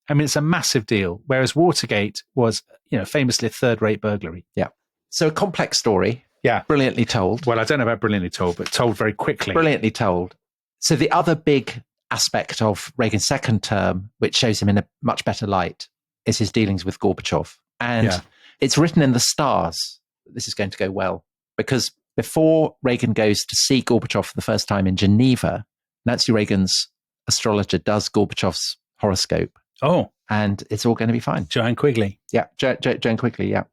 I mean, it's a massive deal, whereas Watergate was, famously a third-rate burglary. Yeah. So a complex story. Yeah. Brilliantly told. Well, I don't know about brilliantly told, but told very quickly. Brilliantly told. So the other big aspect of Reagan's second term, which shows him in a much better light, is his dealings with Gorbachev. And it's written in the stars. This is going to go well, because before Reagan goes to see Gorbachev for the first time in Geneva, Nancy Reagan's astrologer does Gorbachev's horoscope. Oh. And it's all going to be fine. Joanne Quigley. Yeah, Joanne Quigley, yeah.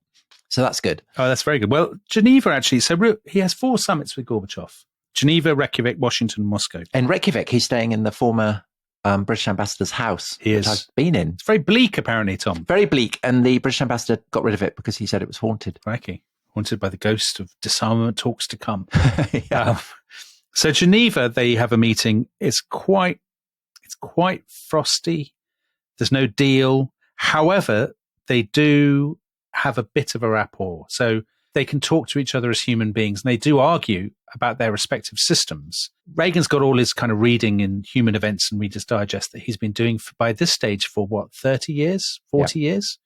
So that's good. Oh, that's very good. Well, Geneva actually, so he has 4 summits with Gorbachev. Geneva, Reykjavik, Washington, Moscow. In Reykjavik, he's staying in the former British ambassador's house. He is. I've been in. It's very bleak, apparently, Tom. Very bleak. And the British ambassador got rid of it because he said it was haunted. Crikey. Haunted by the ghost of disarmament talks to come. Yeah. So Geneva, they have a meeting. It's quite frosty. There's no deal. However, they do have a bit of a rapport. So they can talk to each other as human beings, and they do argue about their respective systems. Reagan's got all his kind of reading in Human Events and Reader's Digest that he's been doing by this stage for 30 years, 40 years?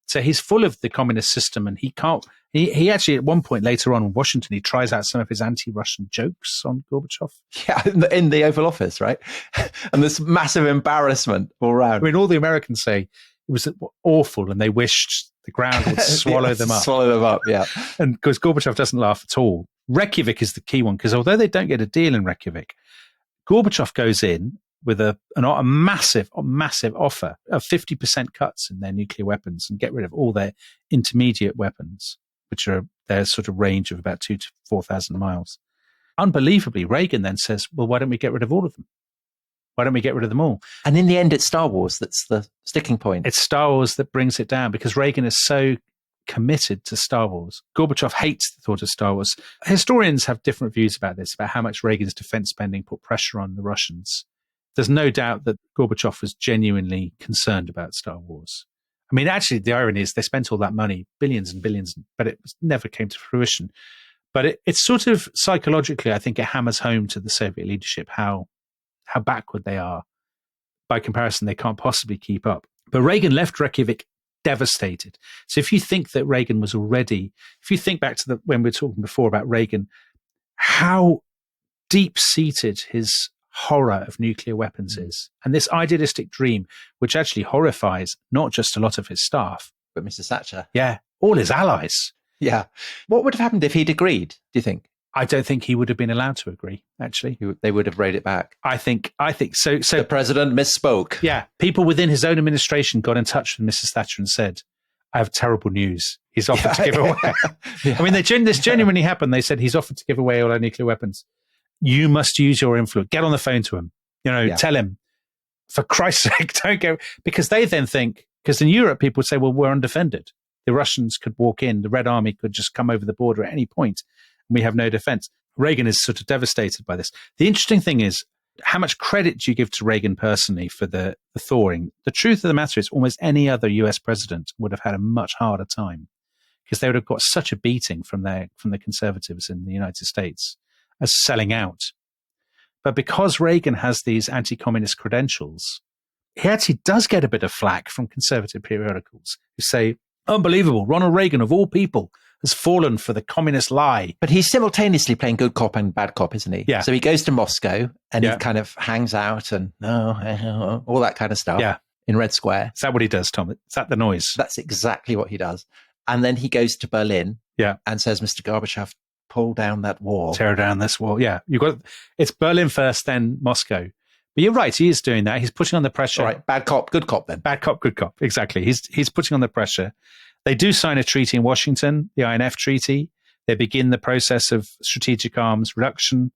So he's full of the communist system, and he can't. He actually, at one point later on in Washington, he tries out some of his anti-Russian jokes on Gorbachev. Yeah, in the Oval Office, right? And this massive embarrassment all around. I mean, all the Americans say it was awful, and they wished the ground would swallow them up. Swallow them up, yeah. And because Gorbachev doesn't laugh at all. Reykjavik is the key one, because although they don't get a deal in Reykjavik, Gorbachev goes in with a massive offer of 50% cuts in their nuclear weapons and get rid of all their intermediate weapons, which are their sort of range of about 2,000 to 4,000 miles. Unbelievably, Reagan then says, well, why don't we get rid of all of them? Why don't we get rid of them all? And in the end, it's Star Wars that's the sticking point. It's Star Wars that brings it down, because Reagan is so committed to Star Wars. Gorbachev hates the thought of Star Wars. Historians have different views about this, about how much Reagan's defense spending put pressure on the Russians. There's no doubt that Gorbachev was genuinely concerned about Star Wars. I mean, actually, the irony is they spent all that money, billions and billions, but it never came to fruition. But it's sort of psychologically, I think it hammers home to the Soviet leadership how backward they are. By comparison, they can't possibly keep up. But Reagan left Reykjavik devastated. So if you think that Reagan was already, if you think back to when we were talking before about Reagan, how deep-seated his horror of nuclear weapons is, and this idealistic dream, which actually horrifies not just a lot of his staff, but Mrs. Thatcher. Yeah, all his allies. Yeah. What would have happened if he'd agreed, do you think? I don't think he would have been allowed to agree, actually. They would have rowed it back. I think so. The president misspoke. Yeah. People within his own administration got in touch with Mrs. Thatcher and said, I have terrible news. He's offered to give away. Yeah. I mean, this genuinely happened. They said he's offered to give away all our nuclear weapons. You must use your influence. Get on the phone to him. Tell him, for Christ's sake, don't go. Because they then think, because in Europe, people would say, well, we're undefended. The Russians could walk in. The Red Army could just come over the border at any point. We have no defense. Reagan is sort of devastated by this. The interesting thing is, how much credit do you give to Reagan personally for the thawing? The truth of the matter is almost any other US president would have had a much harder time because they would have got such a beating from the conservatives in the United States as selling out. But because Reagan has these anti-communist credentials, he actually does get a bit of flack from conservative periodicals who say, unbelievable, Ronald Reagan of all people has fallen for the communist lie. But he's simultaneously playing good cop and bad cop, isn't he? Yeah. So he goes to Moscow and he kind of hangs out and all that kind of stuff in Red Square. Is that what he does, Tom? Is that the noise? That's exactly what he does. And then he goes to Berlin and says, Mr. Gorbachev, pull down that wall. Tear down this wall. Yeah. It's Berlin first, then Moscow. But you're right, he is doing that. He's putting on the pressure. All right, bad cop, good cop then. Bad cop, good cop. Exactly. He's putting on the pressure. They do sign a treaty in Washington, the INF Treaty. They begin the process of strategic arms reduction.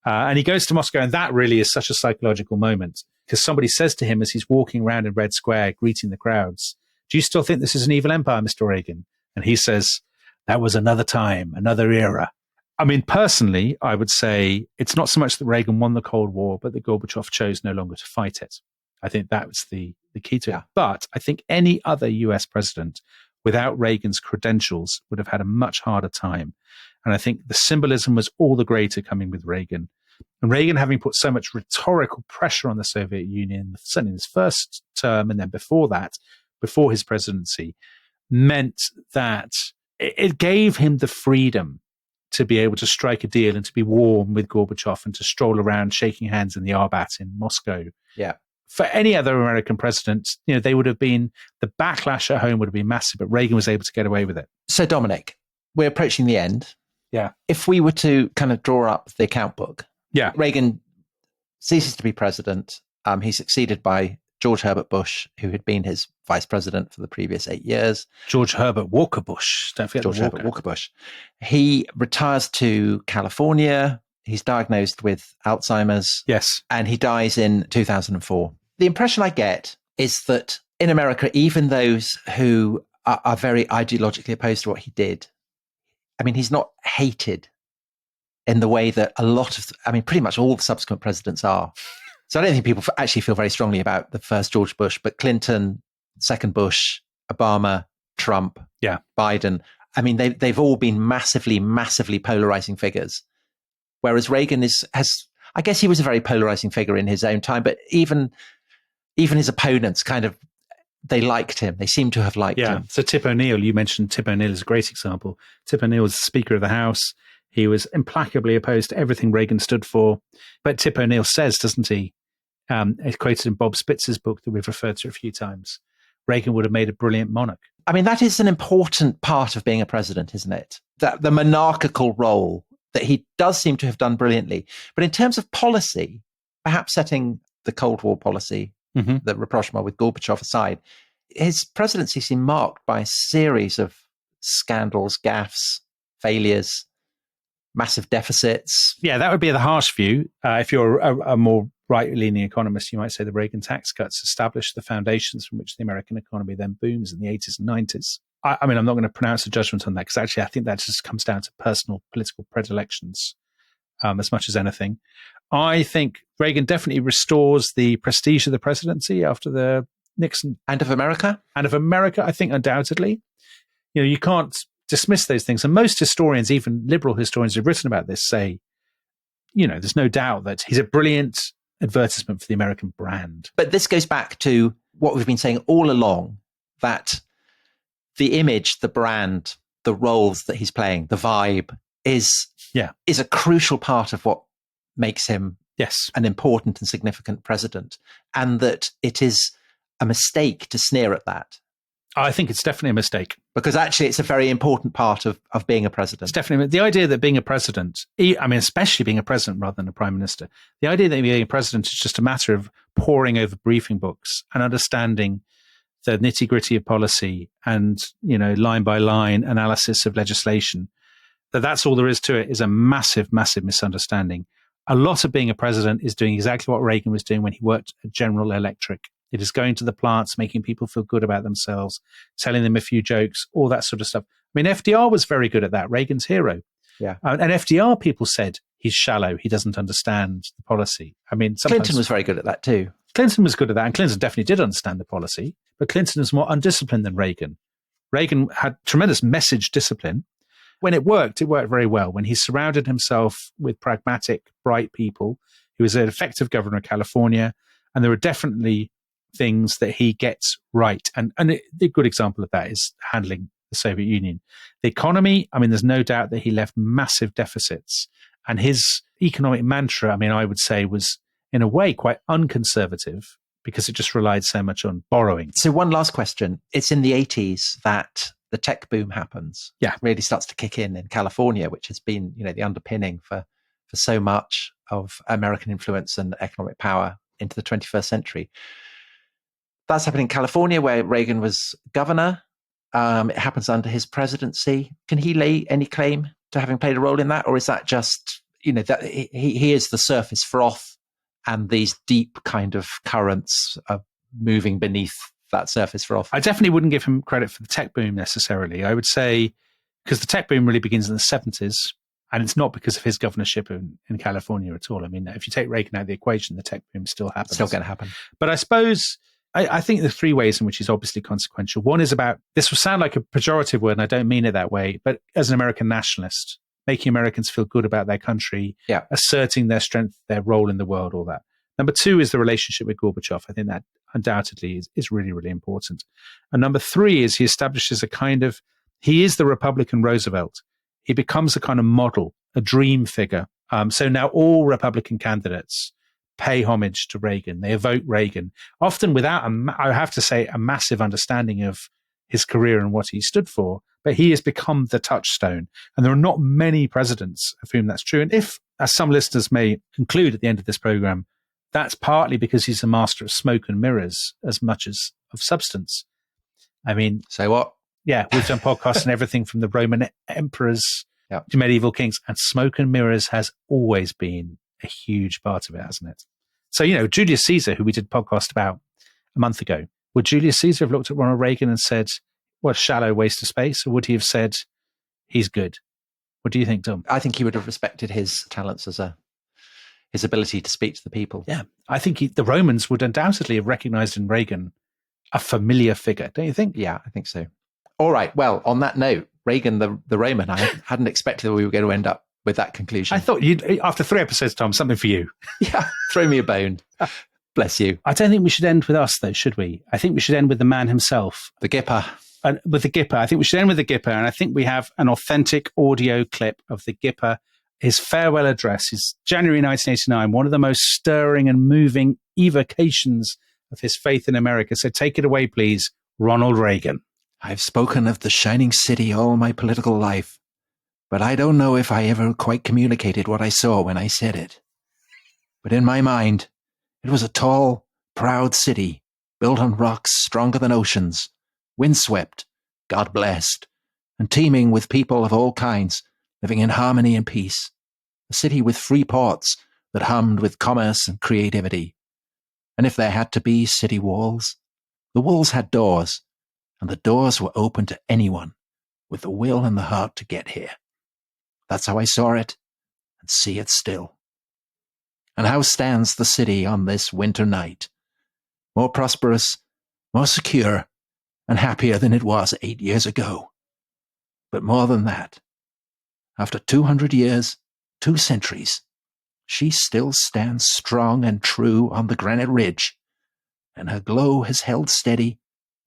And he goes to Moscow, and that really is such a psychological moment because somebody says to him as he's walking around in Red Square, greeting the crowds, do you still think this is an evil empire, Mr. Reagan? And he says, that was another time, another era. I mean, personally, I would say it's not so much that Reagan won the Cold War, but that Gorbachev chose no longer to fight it. I think that was the key to it. But I think any other US president without Reagan's credentials would have had a much harder time. And I think the symbolism was all the greater coming with Reagan. And Reagan having put so much rhetorical pressure on the Soviet Union, certainly in his first term and then before that, before his presidency, meant that it gave him the freedom to be able to strike a deal and to be warm with Gorbachev and to stroll around shaking hands in the Arbat in Moscow. Yeah. For any other American president, they would have been, the backlash at home would have been massive, but Reagan was able to get away with it. So, Dominic, we're approaching the end. Yeah. If we were to kind of draw up the account book, Reagan ceases to be president. He's succeeded by George Herbert Bush, who had been his vice president for the previous 8 years. George Herbert Walker Bush. Don't forget George Herbert Walker Bush. He retires to California. He's diagnosed with Alzheimer's. Yes. And he dies in 2004. The impression I get is that in America, even those who are very ideologically opposed to what he did, I mean, he's not hated in the way that pretty much all the subsequent presidents are. So I don't think people actually feel very strongly about the first George Bush, but Clinton, second Bush, Obama, Trump, Biden. I mean, they've all been massively, massively polarizing figures. Whereas Reagan I guess he was a very polarizing figure in his own time, but even his opponents they liked him. They seem to have liked him. So Tip O'Neill, you mentioned Tip O'Neill is a great example. Tip O'Neill was the Speaker of the House. He was implacably opposed to everything Reagan stood for. But Tip O'Neill says, doesn't he? It's quoted in Bob Spitzer's book that we've referred to a few times. Reagan would have made a brilliant monarch. I mean, that is an important part of being a president, isn't it? That the monarchical role that he does seem to have done brilliantly. But in terms of policy, perhaps setting the Cold War policy, the rapprochement with Gorbachev aside, his presidency seemed marked by a series of scandals, gaffes, failures, massive deficits. Yeah, that would be the harsh view. If you're a more right-leaning economist, you might say the Reagan tax cuts established the foundations from which the American economy then booms in the 80s and 90s. I mean, I'm not going to pronounce a judgment on that because actually I think that just comes down to personal political predilections as much as anything. I think Reagan definitely restores the prestige of the presidency after the Nixon. And of America? And of America, I think undoubtedly. You can't dismiss those things. And most historians, even liberal historians who've written about this say, there's no doubt that he's a brilliant advertisement for the American brand. But this goes back to what we've been saying all along, that the image, the brand, the roles that he's playing, the vibe is a crucial part of what makes him an important and significant president, and that it is a mistake to sneer at that. I think it's definitely a mistake. Because actually it's a very important part of being a president. It's definitely the idea that being a president, I mean, especially being a president rather than a prime minister, the idea that being a president is just a matter of poring over briefing books and understanding the nitty gritty of policy and, line by line analysis of legislation, that's all there is to it, is a massive, massive misunderstanding. A lot of being a president is doing exactly what Reagan was doing when he worked at General Electric. It is going to the plants, making people feel good about themselves, telling them a few jokes, all that sort of stuff. I mean, FDR was very good at that, Reagan's hero. Yeah. And FDR, people said, he's shallow, he doesn't understand the policy. I mean, Clinton was very good at that too. Clinton was good at that, and Clinton definitely did understand the policy, but Clinton was more undisciplined than Reagan. Reagan had tremendous message discipline. When it worked very well. When he surrounded himself with pragmatic, bright people, he was an effective governor of California, and there were definitely things that he gets right. And the good example of that is handling the Soviet Union. The economy, I mean, there's no doubt that he left massive deficits. And his economic mantra, I mean, I would say was in a way quite unconservative because it just relied so much on borrowing. So one last question. It's in the 80s that the tech boom happens. Yeah. Really starts to kick in California, which has been, the underpinning for so much of American influence and economic power into the 21st century. That's happening in California, where Reagan was governor. It happens under his presidency. Can he lay any claim to having played a role in that? Or is that just, that he is the surface froth and these deep kind of currents are moving beneath that surface froth? I definitely wouldn't give him credit for the tech boom necessarily. I would say, because the tech boom really begins in the 70s, and it's not because of his governorship in California at all. I mean, if you take Reagan out of the equation, the tech boom still happens. Still going to happen. But I suppose, I think there are three ways in which he's obviously consequential. One is about, this will sound like a pejorative word, and I don't mean it that way, but as an American nationalist, making Americans feel good about their country, asserting their strength, their role in the world, all that. Number two is the relationship with Gorbachev. I think that undoubtedly is really, really important. And number three is he establishes he is the Republican Roosevelt. He becomes a kind of model, a dream figure. So now all Republican candidates pay homage to Reagan. They evoke Reagan, often without, I have to say, a massive understanding of his career and what he stood for. But he has become the touchstone. And there are not many presidents of whom that's true. And if, as some listeners may conclude at the end of this program, that's partly because he's a master of smoke and mirrors as much as of substance. I mean, say what? Yeah, we've done podcasts and everything from the Roman emperors to medieval kings, and smoke and mirrors has always been a huge part of it, hasn't it? So, Julius Caesar, who we did a podcast about a month ago, would Julius Caesar have looked at Ronald Reagan and said, what a shallow waste of space? Or would he have said, he's good? What do you think, Dom? I think he would have respected his talents his ability to speak to the people. Yeah, I think the Romans would undoubtedly have recognized in Reagan a familiar figure, don't you think? Yeah, I think so. All right. Well, on that note, Reagan, the Roman, I hadn't expected that we were going to end up with that conclusion. I thought after 3 episodes, Tom, something for you. Yeah, throw me a bone. Bless you. I don't think we should end with us, though, should we? I think we should end with the man himself. The Gipper. With the Gipper. I think we should end with the Gipper, and I think we have an authentic audio clip of the Gipper. His farewell address is January 1989, one of the most stirring and moving evocations of his faith in America. So take it away, please, Ronald Reagan. I've spoken of the shining city all my political life, but I don't know if I ever quite communicated what I saw when I said it. But in my mind, it was a tall, proud city, built on rocks stronger than oceans, windswept, God-blessed, and teeming with people of all kinds, living in harmony and peace. A city with free ports that hummed with commerce and creativity. And if there had to be city walls, the walls had doors, and the doors were open to anyone with the will and the heart to get here. That's how I saw it, and see it still. And how stands the city on this winter night? More prosperous, more secure, and happier than it was 8 years ago. But more than that, after 200 years, 2 centuries, she still stands strong and true on the granite ridge, and her glow has held steady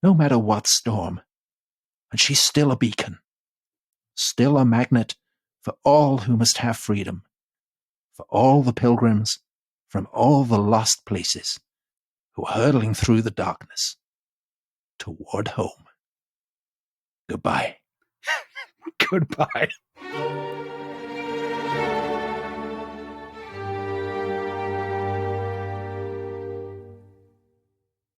no matter what storm. And she's still a beacon, still a magnet for all who must have freedom, for all the pilgrims from all the lost places who are hurtling through the darkness toward home. Goodbye. Goodbye.